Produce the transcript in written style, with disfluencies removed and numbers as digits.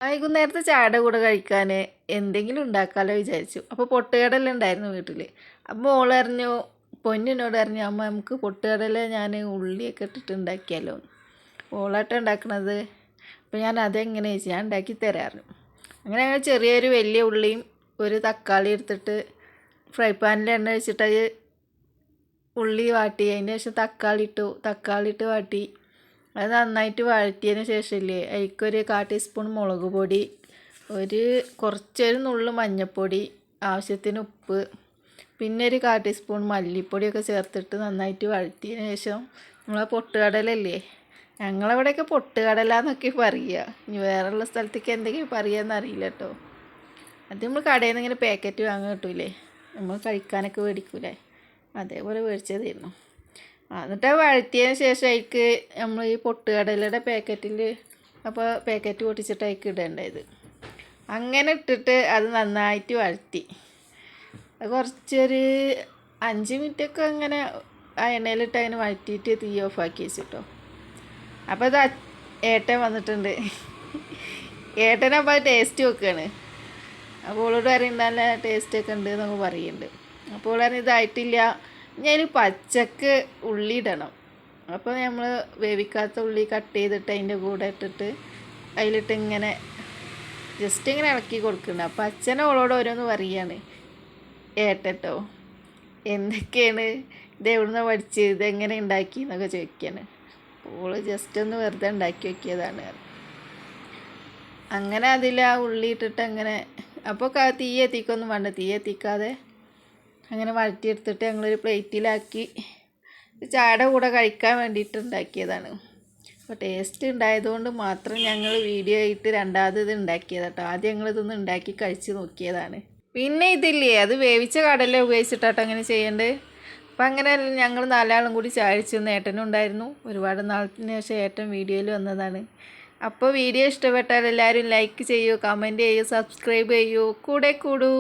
വൈകുന്നേരത്തെ ചായയുടെ കൂടെ കഴിക്കാൻ എന്തെങ്കിലും ഉണ്ടാക്കാമല്ലോ വിചാരിച്ചു. അപ്പോൾ പൊട്ടുകടല ഉണ്ടായിരുന്നു വീട്ടിൽ. അപ്പോൾ മോൾ പറഞ്ഞു, പൊന്നിനോട് പറഞ്ഞു, അമ്മ നമുക്ക് പൊട്ടുകടല ഞാൻ ഉള്ളിയൊക്കെ ഇട്ടിട്ട് ഉണ്ടാക്കിയാലോ. ഓളാട്ടം ഉണ്ടാക്കണത്. അപ്പോൾ ഞാൻ അതെങ്ങനെ ചോദിച്ചു, ഞാൻ ഉണ്ടാക്കി തരാറുണ്ട്. അങ്ങനെ ഞങ്ങൾ ചെറിയൊരു വലിയ ഉള്ളിയും ഒരു തക്കാളി എടുത്തിട്ട് ഫ്രൈ പാനിൽ എണ്ണ വെച്ചിട്ട് അത് ഉള്ളി വാട്ടി, അതിന് ശേഷം തക്കാളി ഇട്ട് വാട്ടി. അത് നന്നായിട്ട് വഴറ്റിയതിന് ശേഷമില്ലേ അതിലേക്കൊരു 1/4 ടീസ്പൂൺ മുളക് പൊടി, കുറച്ചൊരു നുള്ളു മഞ്ഞൾപ്പൊടി, ആവശ്യത്തിന് ഉപ്പ്, പിന്നെ ഒരു 1/4 ടീസ്പൂൺ മല്ലിപ്പൊടിയൊക്കെ ചേർത്തിട്ട് നന്നായിട്ട് വഴറ്റിയതിന് ശേഷം നമ്മളെ പൊട്ടുകടലല്ലേ, ഞങ്ങളവിടെയൊക്കെ പൊട്ടുകടല എന്നൊക്കെ പറയുക. ഇനി വേറെയുള്ള സ്ഥലത്തേക്ക് എന്തെങ്കിലും പറയുകയെന്ന് അറിയില്ല കേട്ടോ. അത് നമ്മൾ കടയിൽ നിന്ന് ഇങ്ങനെ പാക്കറ്റ് വാങ്ങാൻ കിട്ടൂലേ, നമ്മൾ കഴിക്കാനൊക്കെ മേടിക്കൂലേ, അതേപോലെ മേടിച്ചതായിരുന്നു. എന്നിട്ട് വഴറ്റിയതിന് ശേഷം അതിലേക്ക് നമ്മൾ ഈ പൊട്ടുകടലയുടെ പാക്കറ്റിൽ അപ്പോൾ പാക്കറ്റ് പൊട്ടിച്ചിട്ട് അതിലേക്ക് ഇടേണ്ടത്. അങ്ങനെ ഇട്ടിട്ട് അത് നന്നായിട്ട് വഴറ്റി അത് കുറച്ചൊരു 5 മിനിറ്റൊക്കെ അങ്ങനെ ആ എണ്ണയിലിട്ട് അങ്ങനെ വഴറ്റിയിട്ട് തീ ഓഫാക്കി വെച്ചിട്ടോ. അപ്പോൾ അത് ഏട്ടൻ വന്നിട്ടുണ്ട്. ഏട്ടനപ്പോൾ അത് ടേസ്റ്റ് വെക്കുകയാണ്. അപ്പോൾ ഓളോട് പറയുന്നത് നല്ല ടേസ്റ്റൊക്കെ ഉണ്ട് എന്നൊക്കെ പറയുന്നുണ്ട്. അപ്പോൾ ഓൾ പറഞ്ഞ് ഇതായിട്ടില്ല, ഞാൻ പച്ചക്ക് ഉള്ളി ഇടണം. അപ്പോൾ നമ്മൾ വേവിക്കാത്ത ഉള്ളി കട്ട് ചെയ്തിട്ട് അതിൻ്റെ കൂടെ ഇട്ടിട്ട് അതിലിട്ട് ഇങ്ങനെ ജസ്റ്റ് ഇങ്ങനെ ഇളക്കി കൊടുക്കുന്നുണ്ട്. അപ്പോൾ അച്ഛനെ ഓളോട് ഓരോന്ന് പറയുകയാണ് ഏട്ടോ, എന്തൊക്കെയാണ് ഇത്, എവിടുന്ന് പഠിച്ച്, ഇതെങ്ങനെ ഉണ്ടാക്കി എന്നൊക്കെ ചോദിക്കുകയാണ്. ഓള് ജസ്റ്റ് ഒന്ന് വെറുതെ ഉണ്ടാക്കി നോക്കിയതാണ്. അങ്ങനെ അതിൽ ആ ഉള്ളി ഇട്ടിട്ട് അങ്ങനെ അപ്പോൾ തീ എത്തിക്കൊന്നും വേണ്ട, തീ എത്തിക്കാതെ അങ്ങനെ വഴറ്റിയെടുത്തിട്ട് ഞങ്ങളൊരു പ്ലേറ്റിലാക്കി ചായയുടെ കൂടെ കഴിക്കാൻ വേണ്ടിയിട്ട് ഉണ്ടാക്കിയതാണ്. അപ്പോൾ ടേസ്റ്റ് ഉണ്ടായതുകൊണ്ട് മാത്രം ഞങ്ങൾ വീഡിയോ ആയിട്ട് രണ്ടാമത് ഇത് ഉണ്ടാക്കിയത് കേട്ടോ. ആദ്യം ഞങ്ങളിതൊന്ന് ഉണ്ടാക്കി കഴിച്ച് നോക്കിയതാണ്. പിന്നെ ഇതില്ലേ, അത് വേവിച്ച കടല ഉപയോഗിച്ചിട്ടാട്ടോ അങ്ങനെ ചെയ്യേണ്ടത്. അപ്പം അങ്ങനെ ഞങ്ങൾ 4 ആളും കൂടി ചായ കഴിച്ചു. ഏട്ടനും ഉണ്ടായിരുന്നു. ഒരുപാട് നാളത്തിന് ശേഷം ഏട്ടൻ വീഡിയോയിൽ വന്നതാണ്. അപ്പോൾ വീഡിയോ ഇഷ്ടപ്പെട്ടാൽ എല്ലാവരും ലൈക്ക് ചെയ്യൂ, കമൻറ്റ് ചെയ്യൂ, സബ്സ്ക്രൈബ് ചെയ്യൂ, കൂടെ കൂടൂ.